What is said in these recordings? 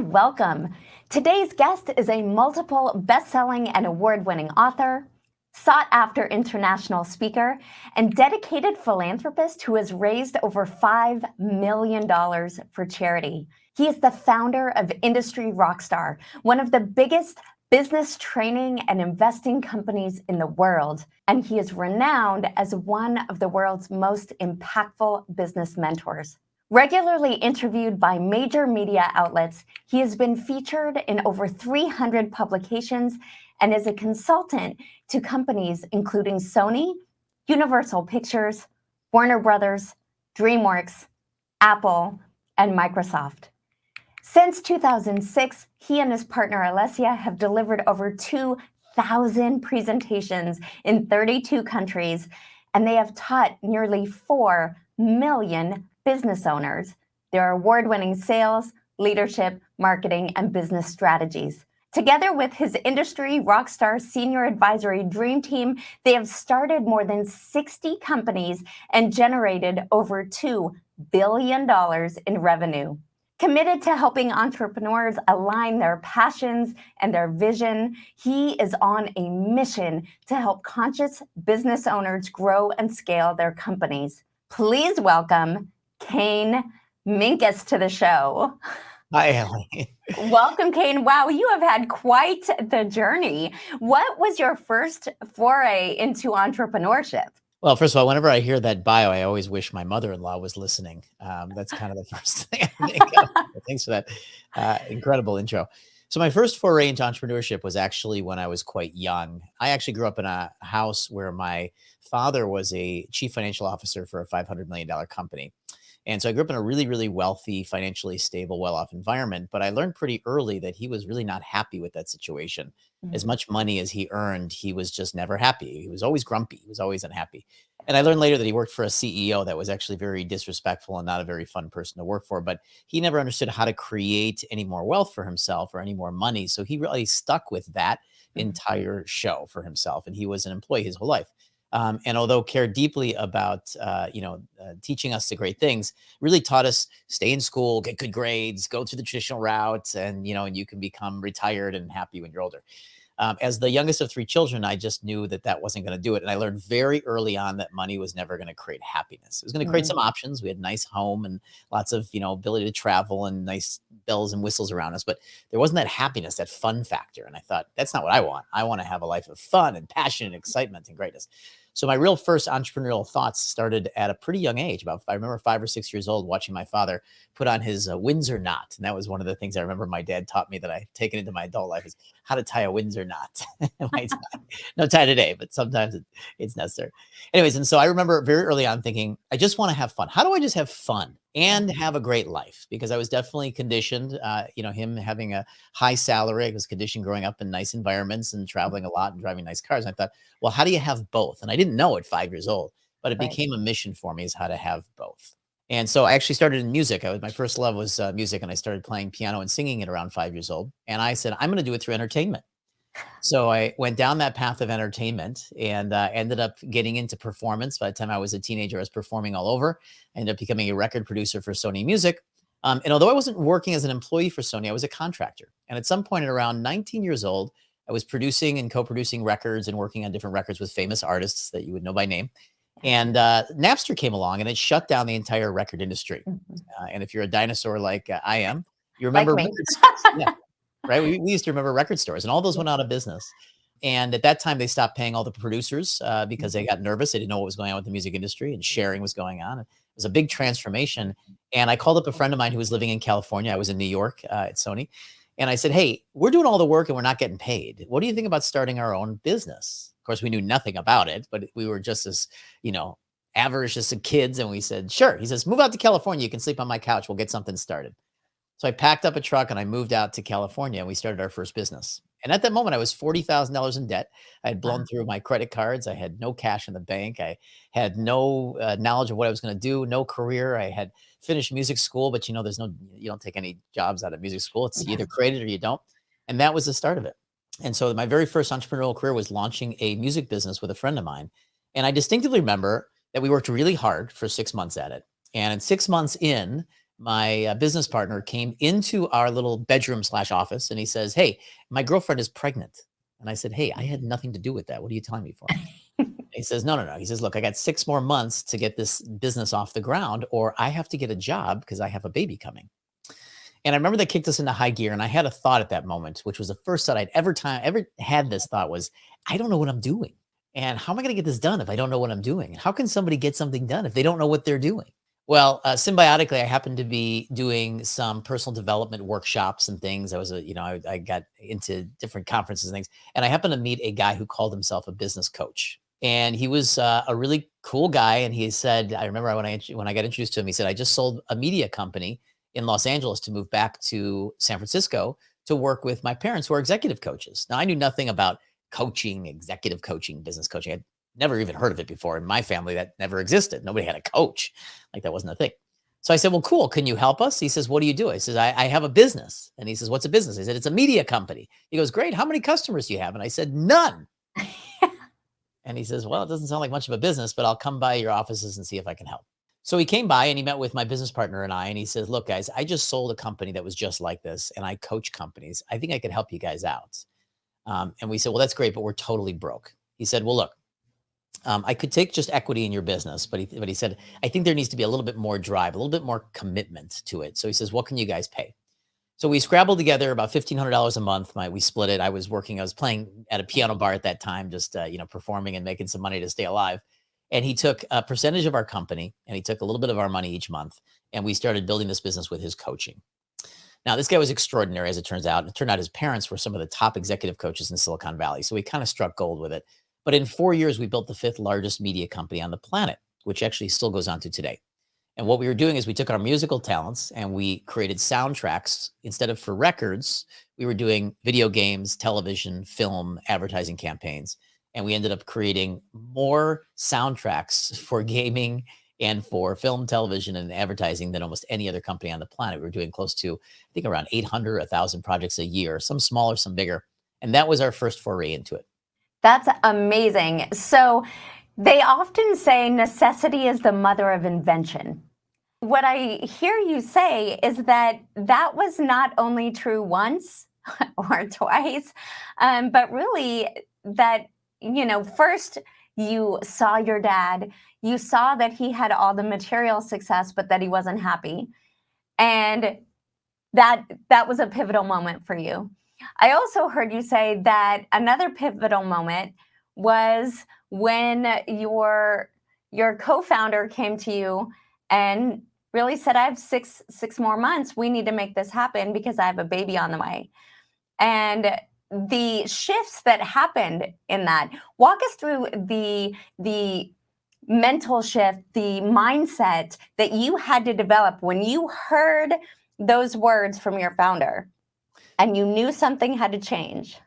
welcome. Today's guest is a multiple best-selling and award-winning author, sought-after international speaker, and dedicated philanthropist who has raised over $5 million for charity. He is the founder of Industry Rockstar, one of the biggest business training and investing companies in the world, and he is renowned as one of the world's most impactful business mentors. Regularly interviewed by major media outlets, he has been featured in over 300 publications and is a consultant to companies including Sony, Universal Pictures, Warner Brothers, DreamWorks, Apple, and Microsoft. Since 2006, he and his partner Alessia have delivered over 2,000 presentations in 32 countries, and they have taught nearly 4 million business owners their award-winning sales, leadership, marketing, and business strategies. Together with his Industry Rockstar Senior Advisory Dream Team, they have started more than 60 companies and generated over $2 billion in revenue. Committed to helping entrepreneurs align their passions and their vision, he is on a mission to help conscious business owners grow and scale their companies. Please welcome Kane Minkus to the show. Hi, Ellie. Welcome, Kane. Wow, you have had quite the journey. What was your first foray into entrepreneurship? Well, first of all, whenever I hear that bio, I always wish my mother-in-law was listening. That's kind of the first thing I think of. Thanks for that incredible intro. So my first foray into entrepreneurship was actually when I was quite young. I actually grew up in a house where my father was a chief financial officer for a $500 million company. And so I grew up in a really, really wealthy, financially stable, well-off environment. But I learned pretty early that he was really not happy with that situation. As much money as he earned, he was just never happy. He was always grumpy. He was always unhappy. And I learned later that he worked for a CEO that was actually very disrespectful and not a very fun person to work for. But he never understood how to create any more wealth for himself or any more money. So he really stuck with that entire show for himself. And he was an employee his whole life. And although cared deeply about, teaching us the great things, really taught us stay in school, get good grades, go through the traditional route, and you can become retired and happy when you're older. As the youngest of 3 children, I just knew that that wasn't going to do it. And I learned very early on that money was never going to create happiness. It was going to create some options. We had a nice home and lots of, ability to travel and nice bells and whistles around us. But there wasn't that happiness, that fun factor. And I thought, that's not what I want. I want to have a life of fun and passion and excitement and greatness. So my real first entrepreneurial thoughts started at a pretty young age. I remember 5 or 6 years old watching my father put on his Windsor knot. And that was one of the things I remember my dad taught me that I've taken into my adult life is how to tie a Windsor knot. No tie today, but sometimes it's necessary. Anyways, and so I remember very early on thinking, I just want to have fun. How do I just have fun and have a great life? Because I was definitely conditioned, him having a high salary. I was conditioned growing up in nice environments and traveling a lot and driving nice cars. And I thought, well, how do you have both? And I didn't know at 5 years old, but it became a mission for me is how to have both. And so I actually started in music. My first love was music, and I started playing piano and singing at around 5 years old. And I said, I'm going to do it through entertainment. So I went down that path of entertainment and ended up getting into performance. By the time I was a teenager, I was performing all over. I ended up becoming a record producer for Sony Music. And although I wasn't working as an employee for Sony, I was a contractor. And at some point at around 19 years old, I was producing and co-producing records and working on different records with famous artists that you would know by name. And Napster came along and it shut down the entire record industry. And if you're a dinosaur like I am, you remember Like me. record stores. Yeah, right? We used to remember record stores, and all those went out of business. And at that time, they stopped paying all the producers because they got nervous. They didn't know what was going on with the music industry, and sharing was going on. It was a big transformation. And I called up a friend of mine who was living in California. I was in New York at Sony. And I said, hey, we're doing all the work and we're not getting paid. What do you think about starting our own business? Of course, we knew nothing about it, but we were just as, avaricious as kids. And we said, sure. He says, move out to California. You can sleep on my couch. We'll get something started. So I packed up a truck and I moved out to California and we started our first business. And at that moment, I was $40,000 in debt. I had blown through my credit cards. I had no cash in the bank. I had no knowledge of what I was going to do, no career. I had finished music school, but you don't take any jobs out of music school. It's either create it or you don't. And that was the start of it. And so my very first entrepreneurial career was launching a music business with a friend of mine. And I distinctively remember that we worked really hard for 6 months at it. And 6 months in, my business partner came into our little bedroom slash office and he says, "Hey, my girlfriend is pregnant." And I said, "Hey, I had nothing to do with that. What are you telling me for?" He says, "No, no, no." He says, "Look, I got 6 more months to get this business off the ground, or I have to get a job because I have a baby coming." And I remember that kicked us into high gear. And I had a thought at that moment, which was the first thought I'd ever had. This thought was, I don't know what I'm doing. And how am I going to get this done if I don't know what I'm doing? And how can somebody get something done if they don't know what they're doing? Well, symbiotically, I happened to be doing some personal development workshops and things. I got into different conferences and things. And I happened to meet a guy who called himself a business coach. And he was a really cool guy. And he said, I remember when I got introduced to him, he said, "I just sold a media company in Los Angeles to move back to San Francisco to work with my parents who are executive coaches." Now, I knew nothing about coaching, executive coaching, business coaching. I'd never even heard of it before. In my family, that never existed. Nobody had a coach. Like, that wasn't a thing. So I said, "Well, cool. Can you help us?" He says, "What do you do?" I says, I have a business." And he says, "What's a business?" I said, "It's a media company." He goes, "Great. How many customers do you have?" And I said, "None." And he says, "Well, it doesn't sound like much of a business, but I'll come by your offices and see if I can help." So he came by and he met with my business partner and I, and he says, "Look, guys, I just sold a company that was just like this, and I coach companies. I think I could help you guys out." And we said, "Well, that's great, but we're totally broke." He said, "Well, look, I could take just equity in your business, but he said, I think there needs to be a little bit more drive, a little bit more commitment to it." So he says, "What can you guys pay?" So we scrabbled together about $1,500 a month. We split it. I was playing at a piano bar at that time, just performing and making some money to stay alive. And he took a percentage of our company, and he took a little bit of our money each month, and we started building this business with his coaching. Now, this guy was extraordinary, as it turns out. It turned out his parents were some of the top executive coaches in Silicon Valley, so we kind of struck gold with it. But in 4 years, we built the fifth largest media company on the planet, which actually still goes on to today. And what we were doing is we took our musical talents and we created soundtracks. Instead of for records, we were doing video games, television, film, advertising campaigns. And we ended up creating more soundtracks for gaming and for film, television, and advertising than almost any other company on the planet. We were doing close to, I think, around 800, 1,000 projects a year, some smaller, some bigger. And that was our first foray into it. That's amazing. So they often say necessity is the mother of invention. What I hear you say is that that was not only true once or twice, but really that, first you saw your dad, you saw that he had all the material success, but that he wasn't happy. And that was a pivotal moment for you. I also heard you say that another pivotal moment was when your co-founder came to you and really said, "I have six more months. We need to make this happen because I have a baby on the way." And the shifts that happened in that, walk us through the mental shift, the mindset that you had to develop when you heard those words from your founder and you knew something had to change.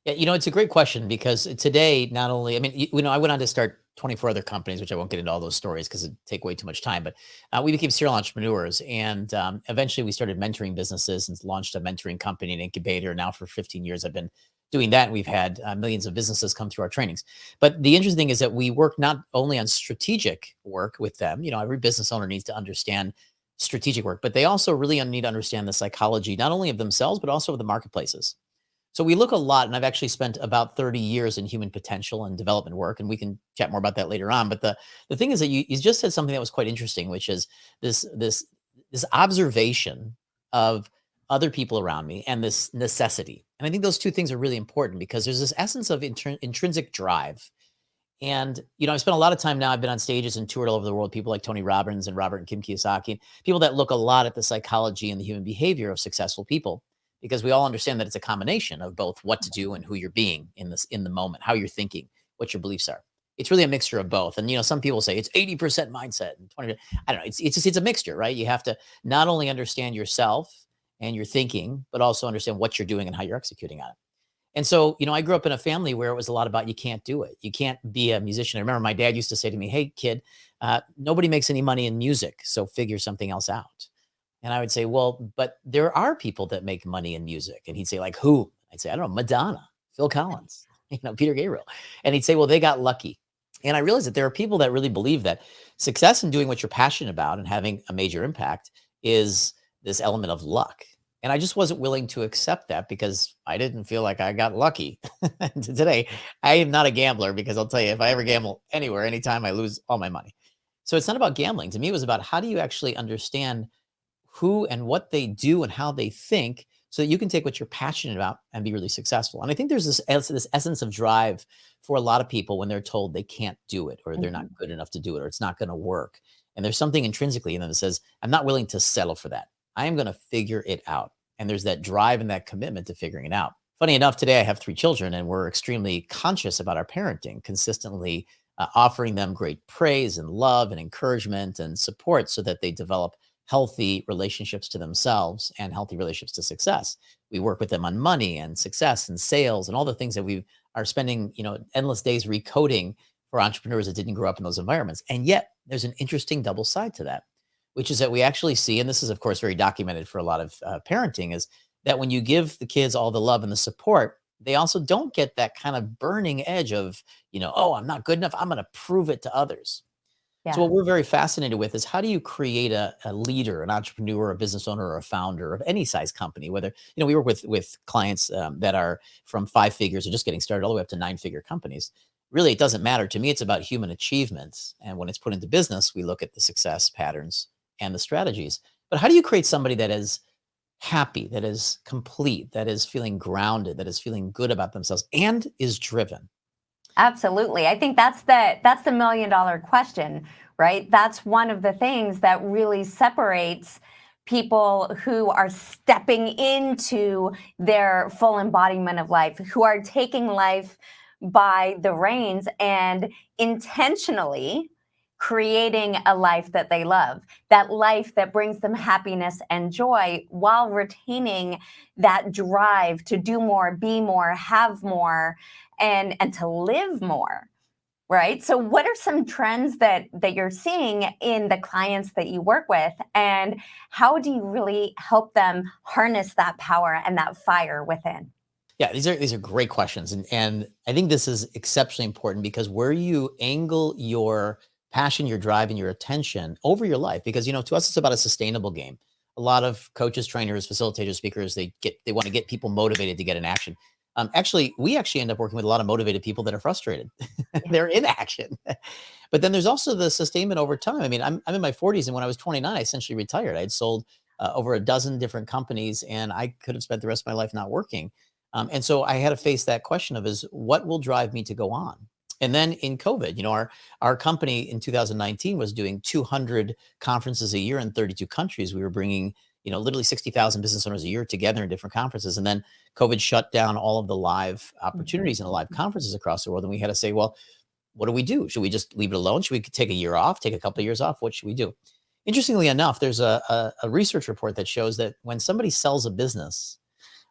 Yeah, it's a great question because today, not only, I mean, I went on to start 24 other companies, which I won't get into all those stories because it'd take way too much time, but we became serial entrepreneurs. And eventually we started mentoring businesses and launched a mentoring company, an incubator. Now for 15 years, I've been doing that. And we've had millions of businesses come through our trainings. But the interesting thing is that we work not only on strategic work with them, every business owner needs to understand strategic work, but they also really need to understand the psychology, not only of themselves, but also of the marketplaces. So we look a lot, and I've actually spent about 30 years in human potential and development work, and we can chat more about that later on. But the thing is that you just said something that was quite interesting, which is this observation of other people around me and this necessity. And I think those two things are really important because there's this essence of intrinsic drive. And, I've spent a lot of time now. I've been on stages and toured all over the world. People like Tony Robbins and Robert and Kim Kiyosaki, people that look a lot at the psychology and the human behavior of successful people, because we all understand that it's a combination of both what to do and who you're being in the moment, how you're thinking, what your beliefs are. It's really a mixture of both. And, some people say it's 80% mindset and 20, I don't know. It's a mixture, right? You have to not only understand yourself and your thinking, but also understand what you're doing and how you're executing on it. And so, I grew up in a family where it was a lot about, you can't do it. You can't be a musician. I remember my dad used to say to me, "Hey kid, nobody makes any money in music, so figure something else out." And I would say, "Well, but there are people that make money in music." And he'd say, "Like who?" I'd say, "I don't know, Madonna, Phil Collins, Peter Gabriel." And he'd say, "Well, they got lucky." And I realized that there are people that really believe that success in doing what you're passionate about and having a major impact is this element of luck. And I just wasn't willing to accept that because I didn't feel like I got lucky. Today, I am not a gambler because I'll tell you, if I ever gamble anywhere, anytime, I lose all my money. So it's not about gambling. To me, it was about how do you actually understand who and what they do and how they think so that you can take what you're passionate about and be really successful. And I think there's this essence of drive for a lot of people when they're told they can't do it or they're not good enough to do it or it's not going to work. And there's something intrinsically in them that says, I'm not willing to settle for that. I am going to figure it out. And there's that drive and that commitment to figuring it out. Funny enough, today I have 3 children and we're extremely conscious about our parenting, consistently offering them great praise and love and encouragement and support so that they develop healthy relationships to themselves and healthy relationships to success. We work with them on money and success and sales and all the things that we are spending, endless days recoding for entrepreneurs that didn't grow up in those environments. And yet there's an interesting double side to that, which is that we actually see, and this is of course very documented for a lot of parenting, is that when you give the kids all the love and the support, they also don't get that kind of burning edge of, oh, I'm not good enough. I'm going to prove it to others. So what we're very fascinated with is how do you create a leader, an entrepreneur, a business owner, or a founder of any size company, whether, we work with clients that are from 5 figures or just getting started all the way up to 9-figure companies. Really, it doesn't matter. To me, it's about human achievements. And when it's put into business, we look at the success patterns and the strategies. But how do you create somebody that is happy, that is complete, that is feeling grounded, that is feeling good about themselves and is driven? Absolutely. I think that's the $1,000,000 question, right? That's one of the things that really separates people who are stepping into their full embodiment of life, who are taking life by the reins and intentionally creating a life that they love, that life that brings them happiness and joy while retaining that drive to do more, be more, have more, and to live more, right? So what are some trends that you're seeing in the clients that you work with, and how do you really help them harness that power and that fire within? Yeah, these are great questions. And I think this is exceptionally important because where you angle your passion, your drive, and your attention over your life, because to us it's about a sustainable game. A lot of coaches, trainers, facilitators, speakers, they want to get people motivated to get in action. We actually end up working with a lot of motivated people that are frustrated. They're in action. But then there's also the sustainment over time. I mean, I'm in my 40s, and when I was 29, I essentially retired. I had sold over a dozen different companies, and I could have spent the rest of my life not working. And so I had to face that question of what will drive me to go on? And then in COVID, our company in 2019 was doing 200 conferences a year in 32 countries. We were bringing, literally 60,000 business owners a year together in different conferences. And then COVID shut down all of the live opportunities and the live conferences across the world. And we had to say, well, what do we do? Should we just leave it alone? Should we take a year off, take a couple of years off? What should we do? Interestingly enough, there's a research report that shows that when somebody sells a business,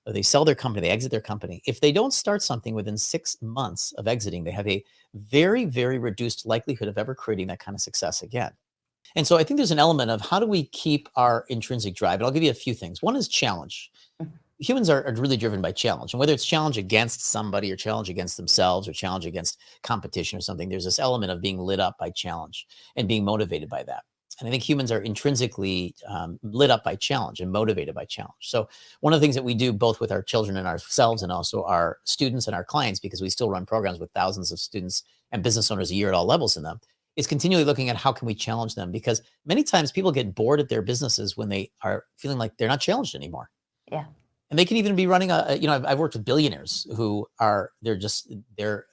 or they sell their company, they exit their company, if they don't start something within 6 months of exiting, they have a very, very reduced likelihood of ever creating that kind of success again. And so I think there's an element of how do we keep our intrinsic drive? And I'll give you a few things. One is challenge. Humans are really driven by challenge. And whether it's challenge against somebody or challenge against themselves or challenge against competition or something, there's this element of being lit up by challenge and being motivated by that. And I think humans are intrinsically lit up by challenge and motivated by challenge. So one of the things that we do both with our children and ourselves and also our students and our clients, because we still run programs with thousands of students and business owners a year at all levels in them, is continually looking at how can we challenge them? Because many times people get bored at their businesses when they are feeling like they're not challenged anymore. Yeah. And they can even be running I've worked with billionaires who they're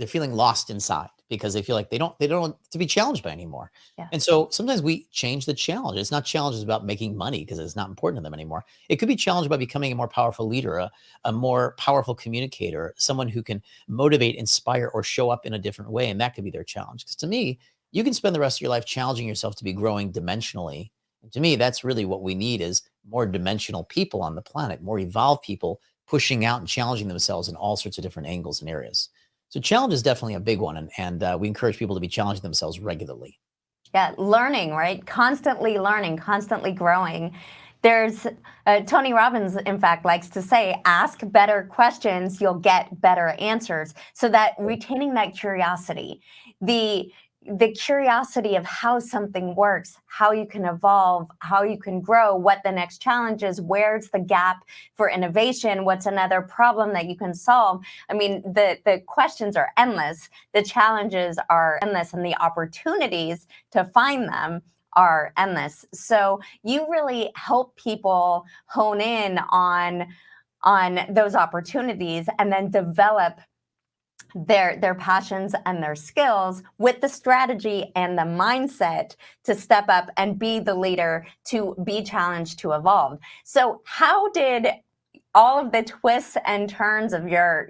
feeling lost inside because they feel like they don't want to be challenged by anymore. Yeah. And so sometimes we change the challenge. It's not challenges about making money because it's not important to them anymore. It could be challenged by becoming a more powerful leader, a more powerful communicator, someone who can motivate, inspire, or show up in a different way. And that could be their challenge. Because to me, you can spend the rest of your life challenging yourself to be growing dimensionally. And to me, that's really what we need is more dimensional people on the planet, more evolved people pushing out and challenging themselves in all sorts of different angles and areas. So challenge is definitely a big one. And we encourage people to be challenging themselves regularly. Yeah, learning, right? Constantly learning, constantly growing. There's Tony Robbins, in fact, likes to say, ask better questions, you'll get better answers. So that retaining that curiosity, the the curiosity of how something works, how you can evolve, how you can grow, what the next challenge is, where's the gap for innovation, what's another problem that you can solve. I mean, the questions are endless, the challenges are endless, and the opportunities to find them are endless. So you really help people hone in on those opportunities and then develop their passions and their skills with the strategy and the mindset to step up and be the leader, to be challenged, to evolve. So how did all of the twists and turns of your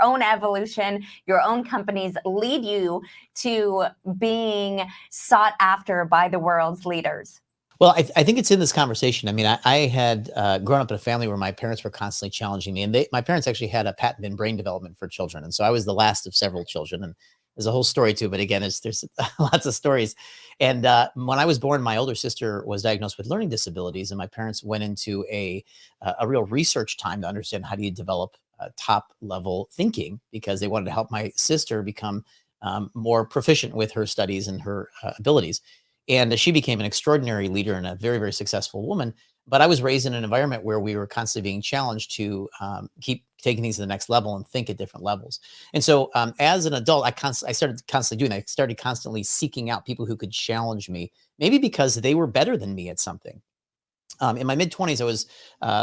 own evolution, your own companies lead you to being sought after by the world's leaders? Well, I think it's in this conversation. I mean, I had grown up in a family where my parents were constantly challenging me, and my parents actually had a patent in brain development for children, and so I was the last of several children. And there's a whole story too, but again, there's lots of stories. And when I was born, my older sister was diagnosed with learning disabilities, and my parents went into a real research time to understand how do you develop top level thinking, because they wanted to help my sister become more proficient with her studies and her abilities. And she became an extraordinary leader and a very, very successful woman. But I was raised in an environment where we were constantly being challenged to keep taking things to the next level and think at different levels. And so as an adult, I started constantly doing that. I started constantly seeking out people who could challenge me, maybe because they were better than me at something. In my mid 20s, I was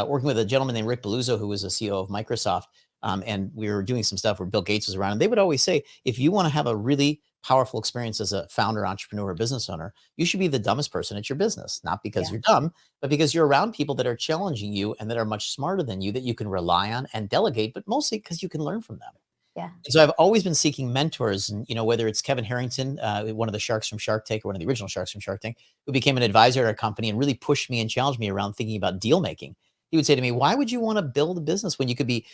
working with a gentleman named Rick Belluzzo, who was a CEO of Microsoft. And we were doing some stuff where Bill Gates was around. And they would always say, if you want to have a really powerful experience as a founder, entrepreneur, or business owner, you should be the dumbest person at your business, not because Yeah. you're dumb, but because you're around people that are challenging you and that are much smarter than you, that you can rely on and delegate, but mostly because you can learn from them. Yeah. And so I've always been seeking mentors, and whether it's Kevin Harrington, one of the sharks from Shark Tank, or one of the original sharks from Shark Tank, who became an advisor at our company and really pushed me and challenged me around thinking about deal making. He would say to me, "Why would you want to build a business when you could be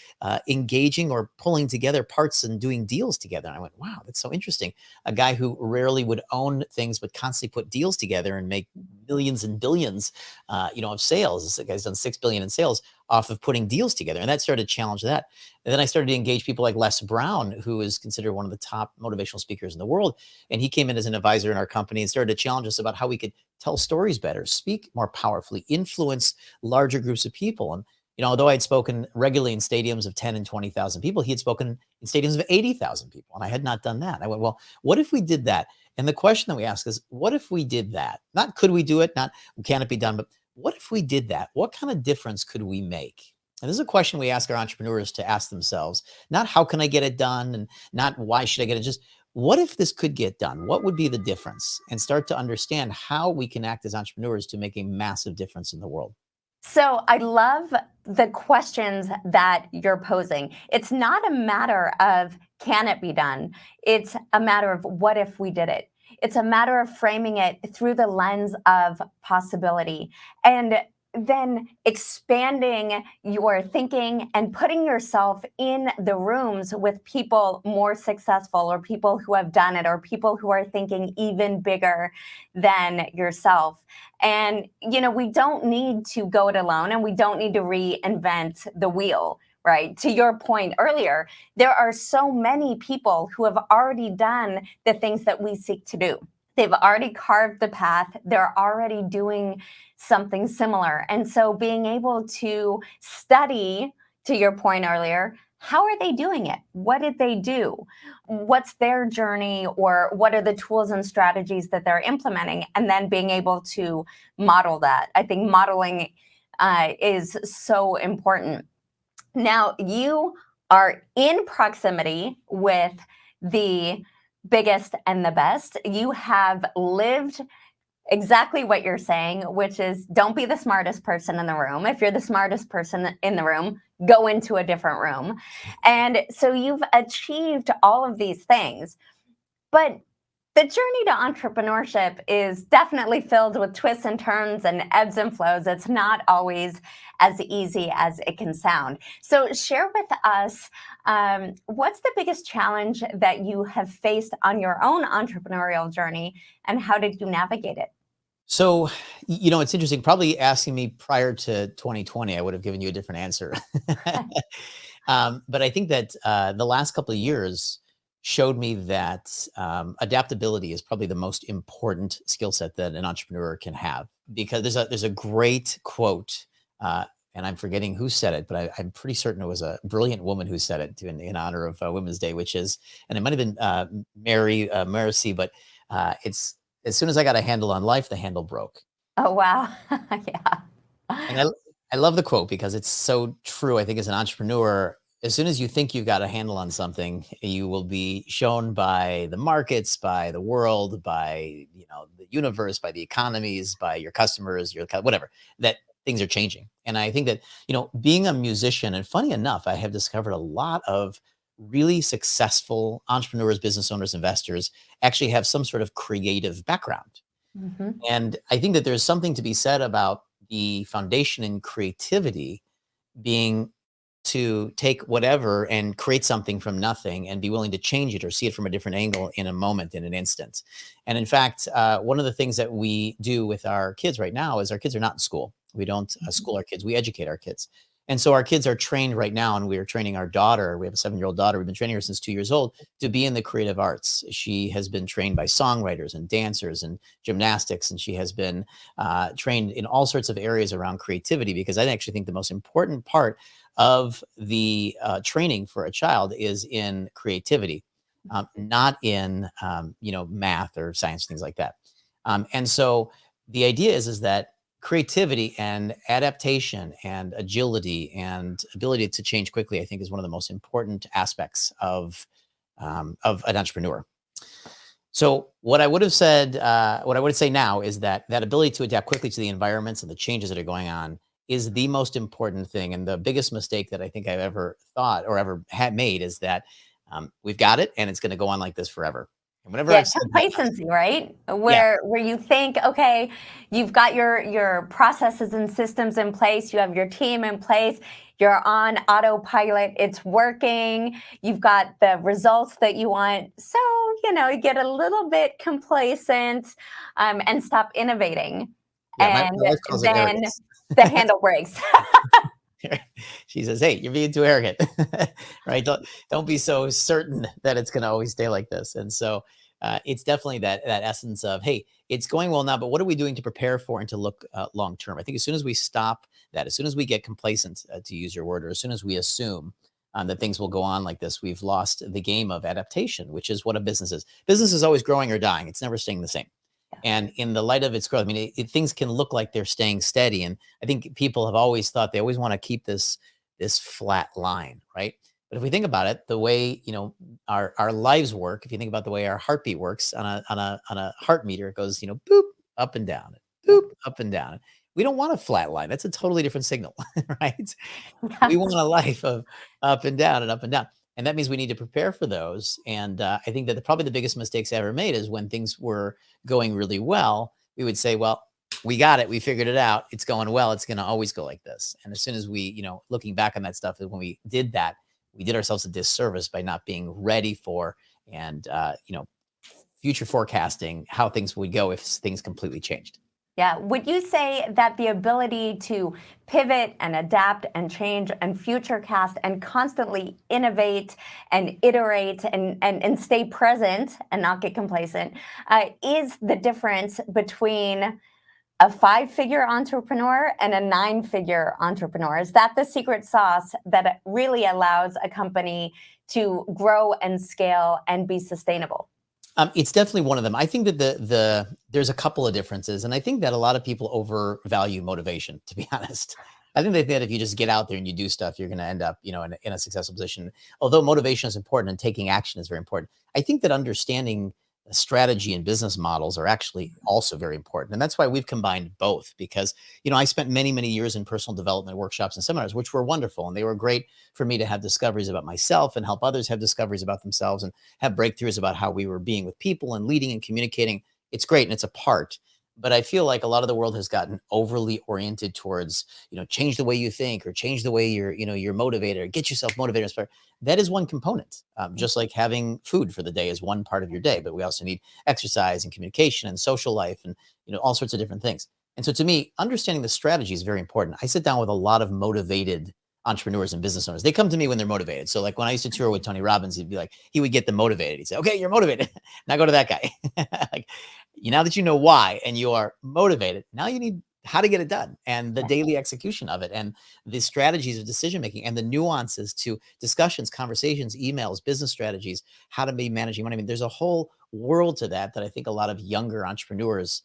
engaging or pulling together parts and doing deals together?" And I went, "Wow, that's so interesting." A guy who rarely would own things but constantly put deals together and make millions and billions, of sales. This guy's done 6 billion in sales off of putting deals together, and that started to challenge that. And then I started to engage people like Les Brown, who is considered one of the top motivational speakers in the world. And he came in as an advisor in our company and started to challenge us about how we could tell stories better, speak more powerfully, influence larger groups of people. And although I'd spoken regularly in stadiums of 10 and 20,000 people, he had spoken in stadiums of 80,000 people, and I had not done that. And I went, well, what if we did that? And the question that we ask is, what if we did that? Not could we do it, not can it be done, but what if we did that? What kind of difference could we make? And this is a question we ask our entrepreneurs to ask themselves. Not how can I get it done, and not why should I get it, just what if this could get done? What would be the difference? And start to understand how we can act as entrepreneurs to make a massive difference in the world. So I love the questions that you're posing. It's not a matter of can it be done? It's a matter of what if we did it? It's a matter of framing it through the lens of possibility, and then expanding your thinking and putting yourself in the rooms with people more successful, or people who have done it, or people who are thinking even bigger than yourself. And, we don't need to go it alone, and we don't need to reinvent the wheel, right? To your point earlier, there are so many people who have already done the things that we seek to do. They've already carved the path. They're already doing something similar. And so being able to study, to your point earlier, how are they doing it? What did they do? What's their journey, or what are the tools and strategies that they're implementing? And then being able to model that. I think modeling is so important. Now, you are in proximity with the biggest and the best. You have lived exactly what you're saying, which is don't be the smartest person in the room. If you're the smartest person in the room, go into a different room. And so you've achieved all of these things. But the journey to entrepreneurship is definitely filled with twists and turns and ebbs and flows. It's not always as easy as it can sound. So share with us, what's the biggest challenge that you have faced on your own entrepreneurial journey, and how did you navigate it? So, it's interesting. Probably asking me prior to 2020, I would have given you a different answer. But I think that the last couple of years showed me that adaptability is probably the most important skill set that an entrepreneur can have, because there's a great quote, and I'm forgetting who said it, but I'm pretty certain it was a brilliant woman who said it in honor of Women's Day, which is, and it might have been Mary Mercy, but it's, as soon as I got a handle on life, the handle broke. Oh, wow. Yeah. And I love the quote because it's so true. I think as an entrepreneur, as soon as you think you've got a handle on something, you will be shown by the markets, by the world, by, the universe, by the economies, by your customers, whatever, that things are changing. And I think that, being a musician, and funny enough, I have discovered a lot of really successful entrepreneurs, business owners, investors actually have some sort of creative background. Mhm. And I think that there's something to be said about the foundation in creativity being to take whatever and create something from nothing and be willing to change it or see it from a different angle in a moment, in an instant. And in fact, one of the things that we do with our kids right now is our kids are not in school. We don't school our kids, we educate our kids. And so our kids are trained right now, and we are training our daughter. We have a 7-year-old daughter. We've been training her since 2 years old to be in the creative arts. She has been trained by songwriters and dancers and gymnastics, and she has been trained in all sorts of areas around creativity, because I actually think the most important part of the training for a child is in creativity, not in math or science, things like that. And so the idea is that creativity and adaptation and agility and ability to change quickly, I think, is one of the most important aspects of an entrepreneur. So what I would have said, what I would say now is that that ability to adapt quickly to the environments and the changes that are going on is the most important thing. And the biggest mistake that I think I've ever thought or ever had made is that we've got it and it's going to go on like this forever. And whenever Yeah, I've said that, complacency, right? yeah, Where you think, okay, you've got your processes and systems in place, you have your team in place, you're on autopilot, it's working, you've got the results that you want. So, you get a little bit complacent and stop innovating. yeah, my And wife calls it then arrogance. the handle breaks. She says, "Hey, you're being too arrogant, right? Don't be so certain that it's going to always stay like this." And so it's definitely that essence of, hey, it's going well now, but what are we doing to prepare for and to look long term? I think as soon as we stop that, as soon as we get complacent, to use your word, or as soon as we assume that things will go on like this, we've lost the game of adaptation, which is what a business is. Business is always growing or dying; it's never staying the same. And in the light of its growth, I mean, things can look like they're staying steady. And I think people have always thought they always want to keep this flat line, right? But if we think about it, the way our lives work, if you think about the way our heartbeat works on a heart meter, it goes boop up and down, Yeah. boop up and down. We don't want a flat line. That's a totally different signal, right? We want a life of up and down and up and down. And that means we need to prepare for those. And I think that probably the biggest mistakes I ever made is when things were going really well, we would say, well, we got it. We figured it out. It's going well. It's going to always go like this. And as soon as we, looking back on that stuff, when we did that, we did ourselves a disservice by not being ready for and, future forecasting how things would go if things completely changed. Yeah. Would you say that the ability to pivot and adapt and change and future cast and constantly innovate and iterate and stay present and not get complacent is the difference between a 5-figure entrepreneur and a 9-figure entrepreneur? Is that the secret sauce that really allows a company to grow and scale and be sustainable? It's definitely one of them. I think that there's a couple of differences, and I think that a lot of people overvalue motivation. To be honest, I think they think that if you just get out there and you do stuff, you're going to end up, in a successful position. Although motivation is important and taking action is very important, I think that understanding strategy and business models are actually also very important, and that's why we've combined both. Because I spent many years in personal development workshops and seminars, which were wonderful, and they were great for me to have discoveries about myself and help others have discoveries about themselves and have breakthroughs about how we were being with people and leading and communicating. It's great and it's a part. But I feel like a lot of the world has gotten overly oriented towards, change the way you think or change the way you're motivated or get yourself motivated. Inspired. That is one component. Just like having food for the day is one part of your day, but we also need exercise and communication and social life and, all sorts of different things. And so to me, understanding the strategy is very important. I sit down with a lot of motivated entrepreneurs and business owners. They come to me when they're motivated. So like when I used to tour with Tony Robbins, he'd be like, he would get them motivated. He'd say, okay, you're motivated. Now go to that guy. Like, now that you know why and you are motivated, now you need how to get it done and the daily execution of it and the strategies of decision making and the nuances to discussions, conversations, emails, business strategies, how to be managing money. I mean, there's a whole world to that I think a lot of younger entrepreneurs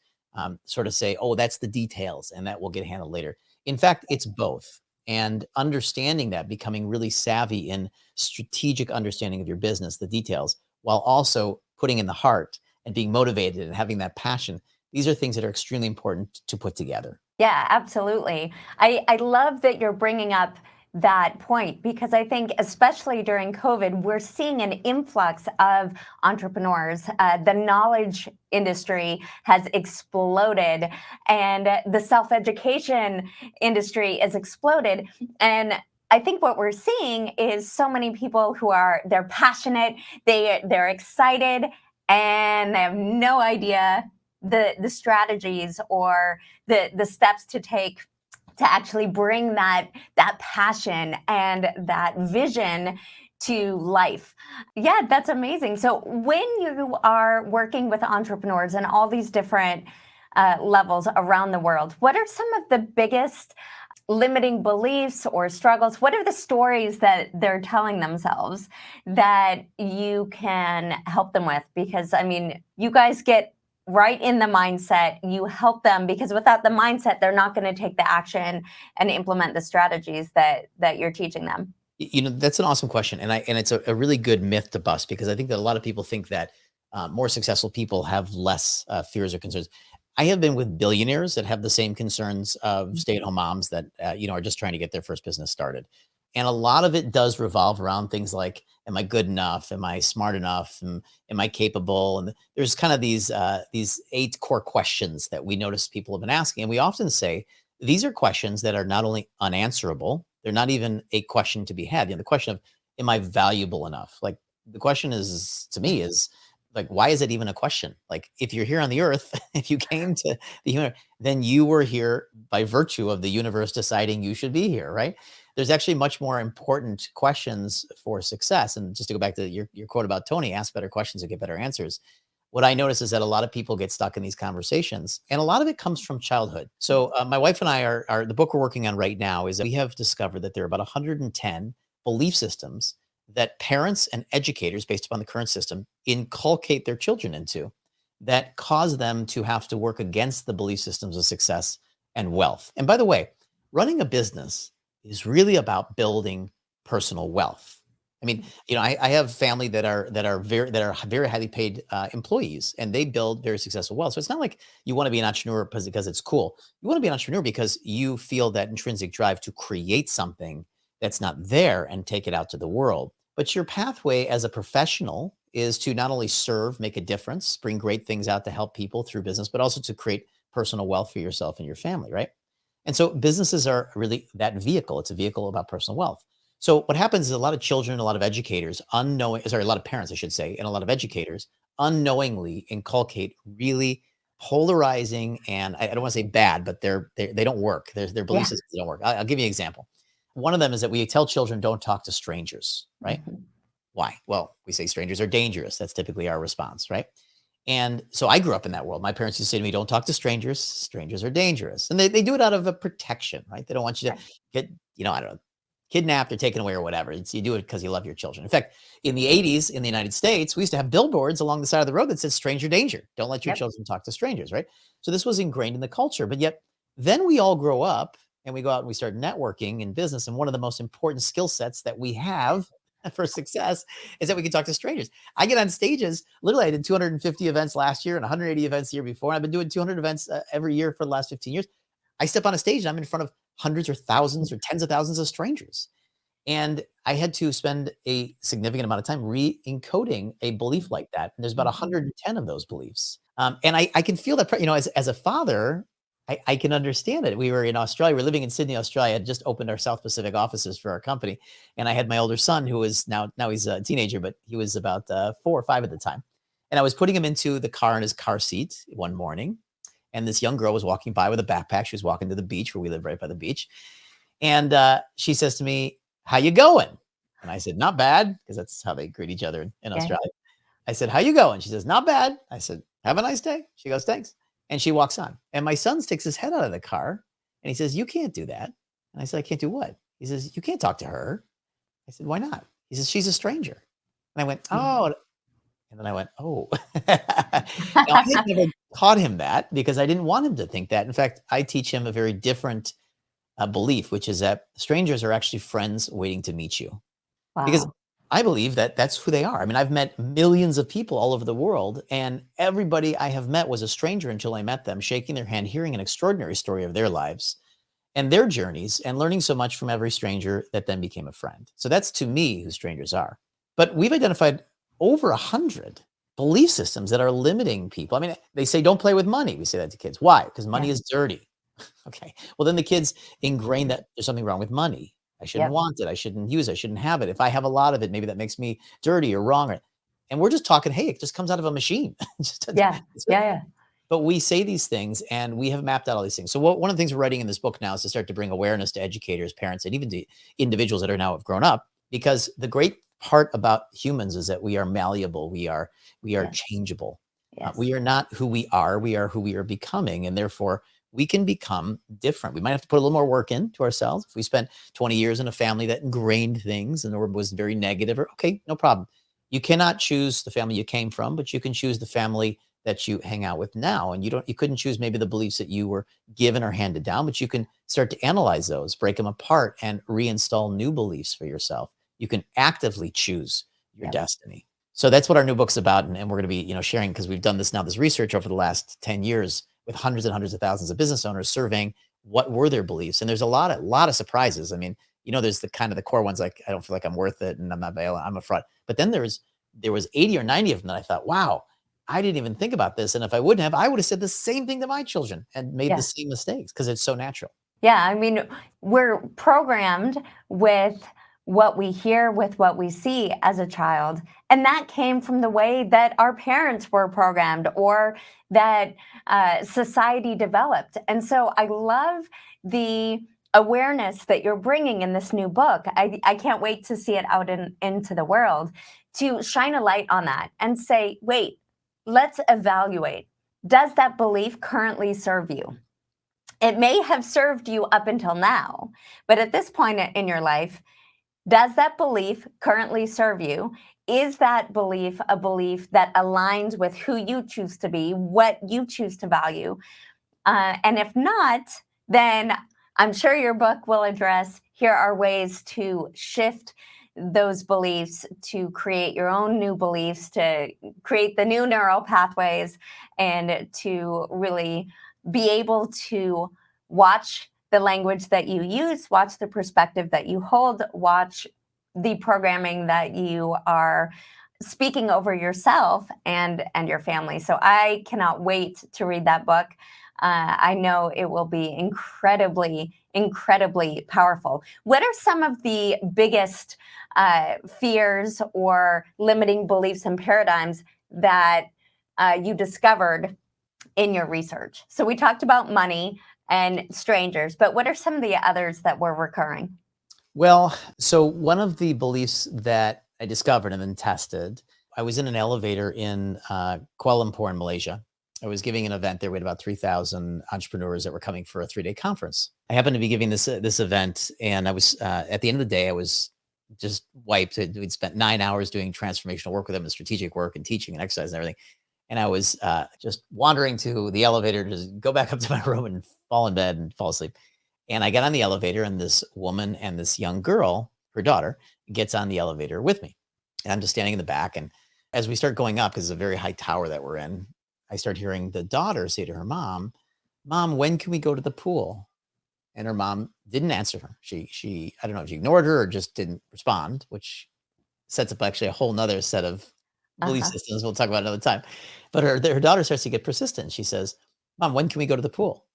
sort of say, oh, that's the details and that will get handled later. In fact, it's both. And understanding that, becoming really savvy in strategic understanding of your business, the details, while also putting in the heart and being motivated and having that passion. These are things that are extremely important to put together. Yeah, absolutely. I love that you're bringing up that point because I think, especially during COVID, we're seeing an influx of entrepreneurs. The knowledge industry has exploded, and the self-education industry has exploded. And I think what we're seeing is so many people they're passionate, they're excited, and they have no idea the strategies or the steps to take to actually bring that passion and that vision to life. Yeah, that's amazing. So when you are working with entrepreneurs and all these different levels around the world, what are some of the biggest limiting beliefs or struggles? What are the stories that they're telling themselves that you can help them with? Because I mean, you guys get right in the mindset, you help them, because without the mindset, they're not going to take the action and implement the strategies that you're teaching them. That's an awesome question. And it's a really good myth to bust, because I think that a lot of people think that more successful people have less fears or concerns. I have been with billionaires that have the same concerns of stay-at-home moms that, are just trying to get their first business started. And a lot of it does revolve around things like, am I good enough? Am I smart enough? Am I capable? And there's kind of these 8 core questions that we notice people have been asking. And we often say, these are questions that are not only unanswerable, they're not even a question to be had. The question of, am I valuable enough? Like, the question is, to me, is like, why is it even a question? Like, if you're here on the earth, if you came to the human, then you were here by virtue of the universe deciding you should be here, right? There's actually much more important questions for success. And just to go back to your quote about Tony, ask better questions and get better answers. What I notice is that a lot of people get stuck in these conversations, and a lot of it comes from childhood. So my wife and I are the book we're working on right now is that we have discovered that there are about 110 belief systems that parents and educators, based upon the current system, inculcate their children into, that cause them to have to work against the belief systems of success and wealth. And by the way, running a business is really about building personal wealth. I mean, I have family that are very highly paid employees, and they build very successful wealth. So it's not like you want to be an entrepreneur because it's cool. You want to be an entrepreneur because you feel that intrinsic drive to create something that's not there and take it out to the world. But your pathway as a professional is to not only serve, make a difference, bring great things out to help people through business, but also to create personal wealth for yourself and your family, right? And so businesses are really that vehicle. It's a vehicle about personal wealth. So what happens is a lot of children, a lot of educators, a lot of parents, I should say, and a lot of educators unknowingly inculcate really polarizing, and I don't want to say bad, but they don't work. Their belief Yeah. systems don't work. I'll give you an example. One of them is that we tell children, don't talk to strangers, right? Mhm. Why? Well, we say strangers are dangerous. That's typically our response, right? And so I grew up in that world. My parents used to say to me, don't talk to strangers. Strangers are dangerous. And they do it out of a protection, right? They don't want you to Right. get, I don't know, kidnapped or taken away or whatever. You do it because you love your children. In fact, in the 80s in the United States, we used to have billboards along the side of the road that said stranger danger. Don't let your Yep. children talk to strangers, right? So this was ingrained in the culture. But yet then we all grow up and we go out and we start networking in business. And one of the most important skill sets that we have for success is that we can talk to strangers. I get on stages. Literally, I did 250 events last year and 180 events the year before. I've been doing 200 events every year for the last 15 years. I step on a stage and I'm in front of hundreds or thousands or tens of thousands of strangers. And I had to spend a significant amount of time re-encoding a belief like that. And there's about Mhm. 110 of those beliefs. And I can feel that, as a father, I can understand it. We were in Australia. We were living in Sydney, Australia. I had just opened our South Pacific offices for our company. And I had my older son, who is now he's a teenager, but he was about 4 or 5 at the time. And I was putting him into the car in his car seat one morning. And this young girl was walking by with a backpack. She was walking to the beach, where we live right by the beach. And she says to me, "How you going?" And I said, "Not bad," because that's how they greet each other in Yeah. Australia. I said, "How you going?" She says, "Not bad." I said, "Have a nice day." She goes, "Thanks." And she walks on. And my son sticks his head out of the car and he says, "You can't do that." And I said, "I can't do what?" He says, "You can't talk to her." I said, "Why not?" He says, "She's a stranger." And I went, Mm. "Oh." And then I went, "Oh." Now, I had never taught him that because I didn't want him to think that. In fact, I teach him a very different belief, which is that strangers are actually friends waiting to meet you. Because Wow. I believe that that's who they are. I mean, I've met millions of people all over the world, and everybody I have met was a stranger until I met them, shaking their hand, hearing an extraordinary story of their lives and their journeys, and learning so much from every stranger that then became a friend. So that's to me who strangers are. But we've identified over 100 belief systems that are limiting people. I mean, they say don't play with money. We say that to kids. Why? Because money Yeah. is dirty. Okay. Well, then the kids ingrain that there's something wrong with money. I shouldn't Yep. want it. I shouldn't use it. I shouldn't have it. If I have a lot of it, maybe that makes me dirty or wrong. And we're just talking, hey, it just comes out of a machine. Yeah. It's Yeah. Yeah. but we say these things and we have mapped out all these things. So one of the things we're writing in this book now is to start to bring awareness to educators, parents, and even to individuals that are now have grown up. Because the great part about humans is that we are malleable. We are Yes. changeable. Yes. We are not who we are. We are who we are becoming. And therefore, we can become different. We might have to put a little more work into ourselves. If we spent 20 years in a family that ingrained things and or was very negative, or okay, no problem. You cannot choose the family you came from, but you can choose the family that you hang out with now. And you couldn't choose maybe the beliefs that you were given or handed down, but you can start to analyze those, break them apart, and reinstall new beliefs for yourself. You can actively choose your Yep. destiny. So that's what our new book's about. And we're going to be, sharing because we've done this research over the last 10 years with hundreds and hundreds of thousands of business owners surveying what were their beliefs. And there's a lot of surprises. I mean, there's the kind of the core ones like I don't feel like I'm worth it and I'm not available, I'm a fraud. But then there was 80 or 90 of them that I thought, wow, I didn't even think about this. And if I wouldn't have, I would have said the same thing to my children and made the Yeah. same mistakes because it's so natural. Yeah, I mean, we're programmed with what we hear, with what we see as a child. And that came from the way that our parents were programmed or that society developed. And so I love the awareness that you're bringing in this new book. I can't wait to see it out into the world to shine a light on that and say, wait, let's evaluate. Does that belief currently serve you? It may have served you up until now, but at this point in your life, does that belief currently serve you? Is that belief a belief that aligns with who you choose to be, what you choose to value? And if not, then I'm sure your book will address here are ways to shift those beliefs, to create your own new beliefs, to create the new neural pathways, and to really be able to watch the language that you use, watch the perspective that you hold, watch the programming that you are speaking over yourself and your family. So I cannot wait to read that book. I know it will be incredibly, incredibly powerful. What are some of the biggest fears or limiting beliefs and paradigms that you discovered in your research? So we talked about money and strangers, but what are some of the others that were recurring? Well, so one of the beliefs that I discovered and then tested, I was in an elevator in Kuala Lumpur in Malaysia. I was giving an event there. We had about 3,000 entrepreneurs that were coming for a 3-day conference. I happened to be giving this event, and I was at the end of the day, I was just wiped. We'd spent 9 hours doing transformational work with them and strategic work and teaching and exercise and everything. And I was just wandering to the elevator to just go back up to my room and fall in bed and fall asleep. And I got on the elevator, and this woman and this young girl, her daughter, gets on the elevator with me. And I'm just standing in the back. And as we start going up, because it's a very high tower that we're in, I start hearing the daughter say to her mom, "Mom, when can we go to the pool?" And her mom didn't answer her. She I don't know if she ignored her or just didn't respond, which sets up actually a whole nother set of belief Uh-huh. systems we'll talk about another time. But her daughter starts to get persistent. She says, "Mom, when can we go to the pool?"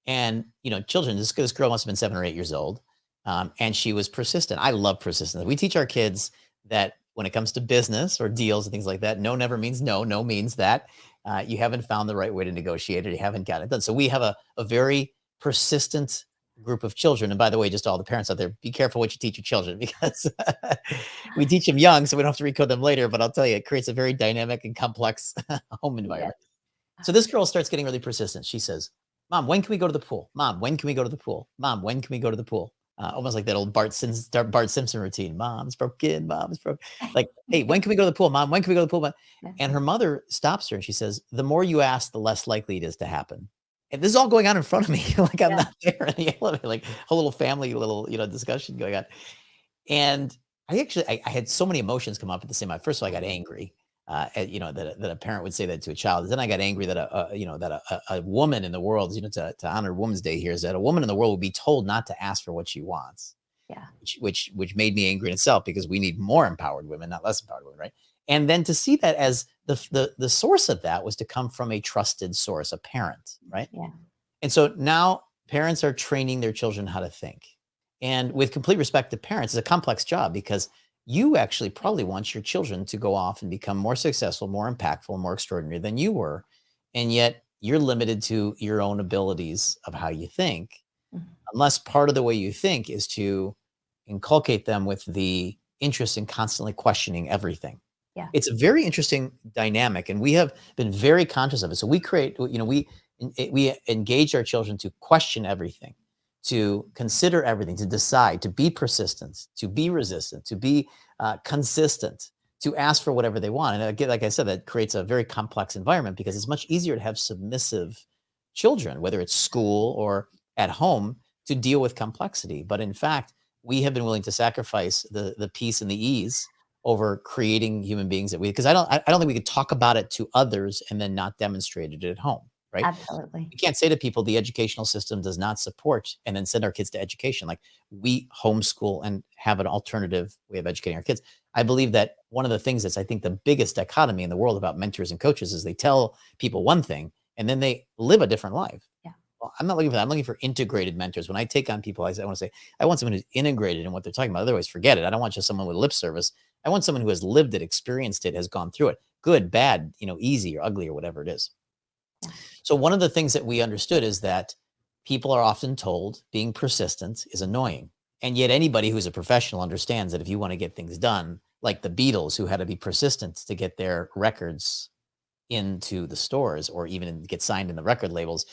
And children, this girl must have been 7 or 8 years old, and she was persistent. I love persistence. We teach our kids that when it comes to business or deals and things like that, no never means no. No means that you haven't found the right way to negotiate it. You haven't got it done. So we have a very persistent group of children. And by the way, just all the parents out there, be careful what you teach your children, because we teach them young, so we don't have to recode them later. But I'll tell you, it creates a very dynamic and complex home Yes. environment. So this girl starts getting really persistent. She says, "Mom, when can we go to the pool? Mom, when can we go to the pool? Mom, when can we go to the pool?" Almost like that old Bart Simpson routine. Mom's broken. Mom's broke. Like, hey, when can we go to the pool? Mom, when can we go to the pool? Mom? And her mother stops her and she says, "The more you ask, the less likely it is to happen." And this is all going on in front of me. Like I'm Yeah. not there in the elevator, like a little family, discussion going on. And I had so many emotions come up at the same time. First of all, I got angry, that a parent would say that to a child. Then I got angry that a woman in the world, to honor Women's Day here, is that a woman in the world will be told not to ask for what she wants. Yeah. Which made me angry in itself, because we need more empowered women, not less empowered women, right? And then to see that as the source of that was to come from a trusted source, a parent, right? Yeah. And so now parents are training their children how to think. And with complete respect to parents, it's a complex job, because you actually probably want your children to go off and become more successful, more impactful, more extraordinary than you were. And yet you're limited to your own abilities of how you think, Mhm. unless part of the way you think is to inculcate them with the interest in constantly questioning everything. Yeah. It's a very interesting dynamic, and we have been very conscious of it. So we create, we engage our children to question everything, to consider everything, to decide, to be persistent, to be resistant, to be consistent, to ask for whatever they want. And again, like I said, that creates a very complex environment, because it's much easier to have submissive children, whether it's school or at home, to deal with complexity. But in fact, we have been willing to sacrifice the peace and the ease over creating human beings because I don't think we could talk about it to others and then not demonstrate it at home, right? Absolutely. We can't say to people the educational system does not support and then send our kids to education. Like, we homeschool and have an alternative way of educating our kids. I believe that one of the things that's, I think, the biggest dichotomy in the world about mentors and coaches is they tell people one thing and then they live a different life. Yeah. Well, I'm not looking for that. I'm looking for integrated mentors. When I take on people, I want to say, I want someone who's integrated in what they're talking about. Otherwise, forget it. I don't want just someone with lip service. I want someone who has lived it, experienced it, has gone through it, good, bad, easy or ugly or whatever it is. Yeah. So one of the things that we understood is that people are often told being persistent is annoying. And yet anybody who's a professional understands that if you want to get things done, like the Beatles, who had to be persistent to get their records into the stores or even get signed in the record labels,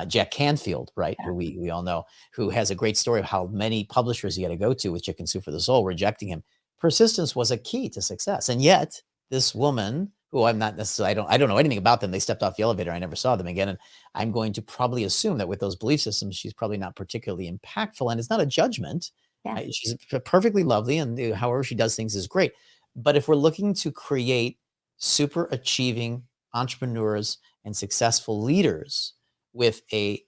Jack Canfield, right, Yeah. who we all know, who has a great story of how many publishers he had to go to with Chicken Soup for the Soul rejecting him. Persistence was a key to success. And yet this woman, who I'm not necessarily, I don't know anything about them. They stepped off the elevator. I never saw them again. And I'm going to probably assume that with those belief systems, she's probably not particularly impactful. And it's not a judgment. Yeah. She's perfectly lovely, and however she does things is great. But if we're looking to create super achieving entrepreneurs and successful leaders with a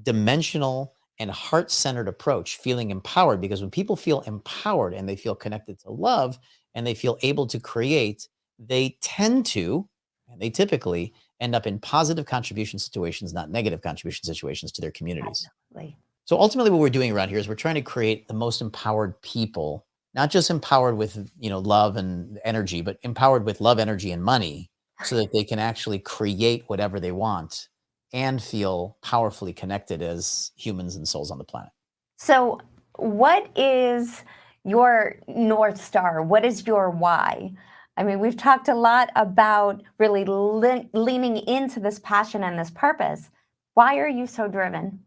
dimensional and heart-centered approach, feeling empowered, because when people feel empowered and they feel connected to love and they feel able to create, they tend to, and they typically end up in positive contribution situations, not negative contribution situations to their communities. Absolutely. So ultimately what we're doing around here is we're trying to create the most empowered people, not just empowered with, love and energy, but empowered with love, energy, and money, so that they can actually create whatever they want and feel powerfully connected as humans and souls on the planet. So what is your North Star? What is your why? I mean, we've talked a lot about really leaning into this passion and this purpose. Why are you so driven?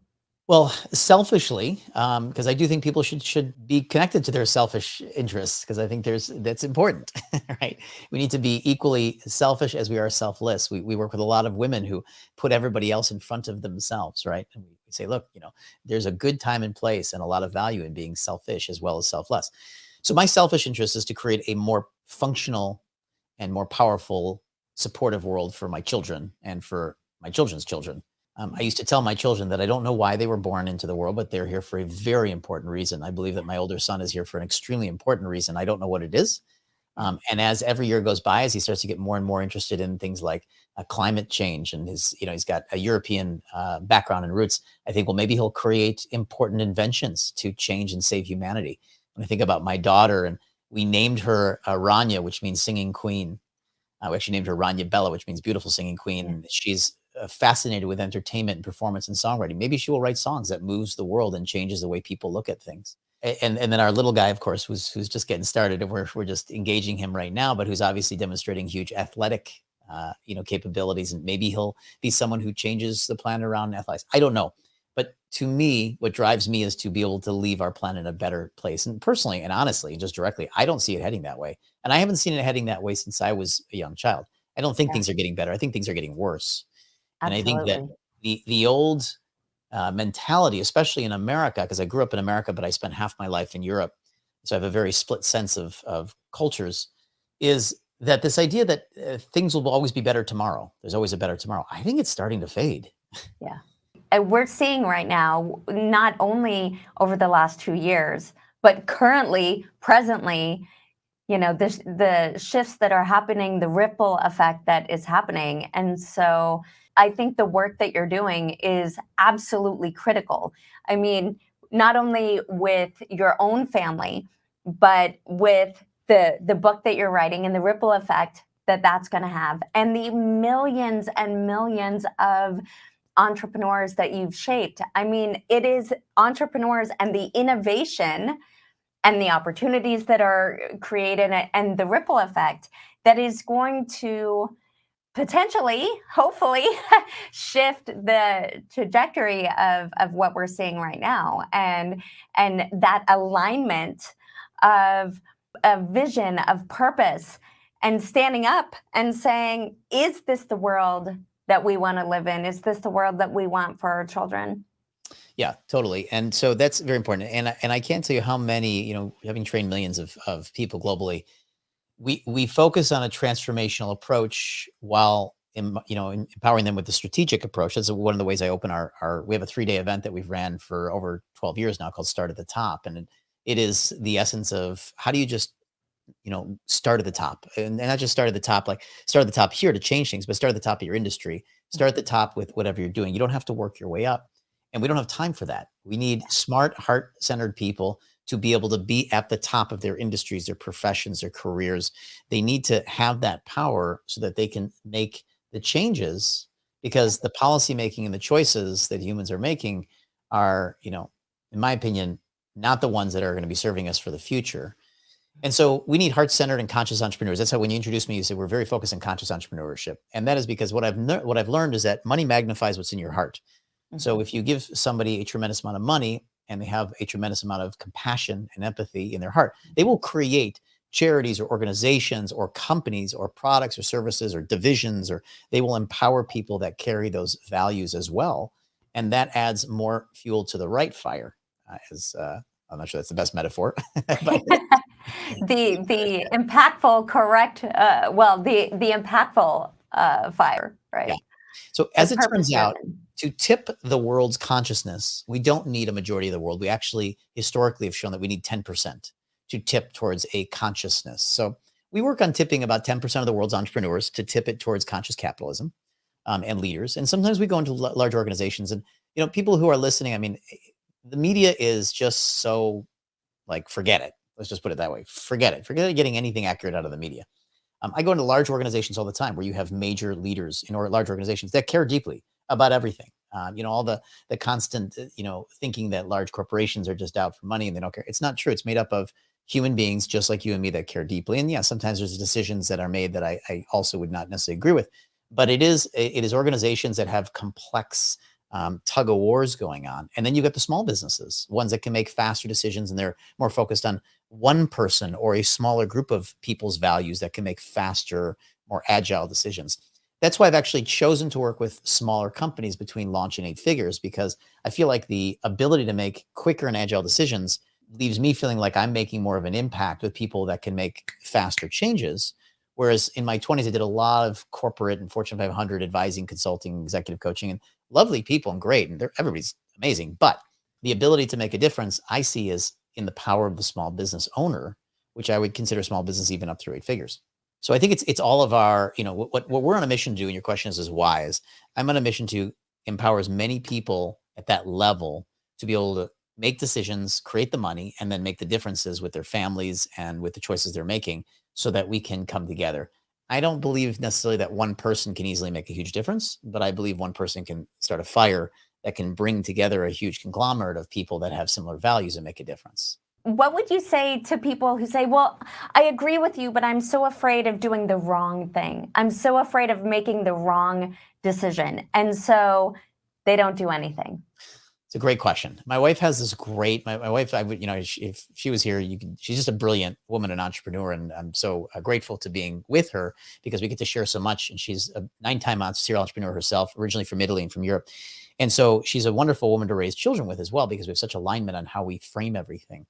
Well, selfishly, because I do think people should be connected to their selfish interests, because I think that's important, right? We need to be equally selfish as we are selfless. We work with a lot of women who put everybody else in front of themselves, right? And we say, look, there's a good time and place and a lot of value in being selfish as well as selfless. So my selfish interest is to create a more functional and more powerful, supportive world for my children and for my children's children. I used to tell my children that I don't know why they were born into the world, but they're here for a very important reason. I believe that my older son is here for an extremely important reason. I don't know what it is. And as every year goes by, as he starts to get more and more interested in things like climate change, and he's got a European background and roots, I think, well, maybe he'll create important inventions to change and save humanity. When I think about my daughter, and we named her Rania, which means singing queen. We actually named her Rania Bella, which means beautiful singing queen. Yeah. She's fascinated with entertainment and performance and songwriting. Maybe she will write songs that moves the world and changes the way people look at things. And then our little guy, of course, who's just getting started, and we're just engaging him right now, but who's obviously demonstrating huge athletic, capabilities, and maybe he'll be someone who changes the planet around athletics. I don't know, but to me, what drives me is to be able to leave our planet in a better place. And personally, and honestly, just directly, I don't see it heading that way, and I haven't seen it heading that way since I was a young child. I don't think Yeah, things are getting better. I think things are getting worse. And I think that absolutely. the old mentality, especially in America, because I grew up in America, but I spent half my life in Europe, so I have a very split sense of cultures. Is that this idea that things will always be better tomorrow? There's always a better tomorrow. I think it's starting to fade. Yeah. And we're seeing right now, not only over the last 2 years, but currently, presently, the shifts that are happening, the ripple effect that is happening. And so I think the work that you're doing is absolutely critical. I mean, not only with your own family, but with the book that you're writing and the ripple effect that that's going to have, and the millions and millions of entrepreneurs that you've shaped. I mean, it is entrepreneurs and the innovation and the opportunities that are created and the ripple effect that is going to potentially, hopefully, shift the trajectory of what we're seeing right now, and that alignment of a vision, of purpose, and standing up and saying, is this the world that we want to live in? Is this the world that we want for our children? Yeah, totally. And so that's very important. And I can't tell you how many, having trained millions of people globally, we focus on a transformational approach while empowering them with the strategic approach. That's one of the ways I open our we have a 3-day event that we've ran for over 12 years now called Start at the Top. And it is the essence of how do you just start at the top, and not just start at the top, like start at the top here to change things, but start at the top of your industry, start at the top with whatever you're doing. You don't have to work your way up. And we don't have time for that. We need smart, heart-centered people to be able to be at the top of their industries, their professions, their careers. They need to have that power so that they can make the changes, because the policy making and the choices that humans are making are, in my opinion, not the ones that are going to be serving us for the future. And so we need heart-centered and conscious entrepreneurs. That's how when you introduced me, you said we're very focused on conscious entrepreneurship. And that is because what I've learned is that money magnifies what's in your heart. So Mhm. if you give somebody a tremendous amount of money and they have a tremendous amount of compassion and empathy in their heart, they will create charities or organizations or companies or products or services or divisions, or they will empower people that carry those values as well. And that adds more fuel to the right fire. As I'm not sure that's the best metaphor, but The impactful, correct? Well, the impactful fire, yeah. right? So The as it purpose turns out, driven. to tip the world's consciousness, we don't need a majority of the world. We actually historically have shown that we need 10% to tip towards a consciousness. So we work on tipping about 10% of the world's entrepreneurs to tip it towards conscious capitalism, and leaders. And sometimes we go into large organizations, and people who are listening. I mean, the media is just so, like, forget it. Let's just put it that way. Forget it. Forget getting anything accurate out of the media. I go into large organizations all the time where you have major leaders in large organizations that care deeply about everything. All the constant, thinking that large corporations are just out for money and they don't care. It's not true. It's made up of human beings just like you and me that care deeply. And yeah, sometimes there's decisions that are made that I also would not necessarily agree with. But it is organizations that have complex, tug of wars going on. And then you got the small businesses, ones that can make faster decisions, and they're more focused on one person or a smaller group of people's values that can make faster, more agile decisions. That's why I've actually chosen to work with smaller companies between launch and 8 figures, because I feel like the ability to make quicker and agile decisions leaves me feeling like I'm making more of an impact with people that can make faster changes. Whereas in my 20s, I did a lot of corporate and Fortune 500 advising, consulting, executive coaching, and lovely people and great. And everybody's amazing. But the ability to make a difference I see is in the power of the small business owner, which I would consider small business even up through 8 figures. So I think it's all of our, what we're on a mission to do. And your question is why is I'm on a mission to empower as many people at that level to be able to make decisions, create the money, and then make the differences with their families and with the choices they're making so that we can come together. I don't believe necessarily that one person can easily make a huge difference, but I believe one person can start a fire that can bring together a huge conglomerate of people that have similar values and make a difference. What would you say to people who say, well, I agree with you, but I'm so afraid of doing the wrong thing. I'm so afraid of making the wrong decision. And so they don't do anything. It's a great question. My wife has this great, my wife, I would, if she was here, she's just a brilliant woman and entrepreneur. And I'm so grateful to being with her because we get to share so much. And she's a 9-time serial entrepreneur herself, originally from Italy and from Europe. And so she's a wonderful woman to raise children with as well, because we have such alignment on how we frame everything.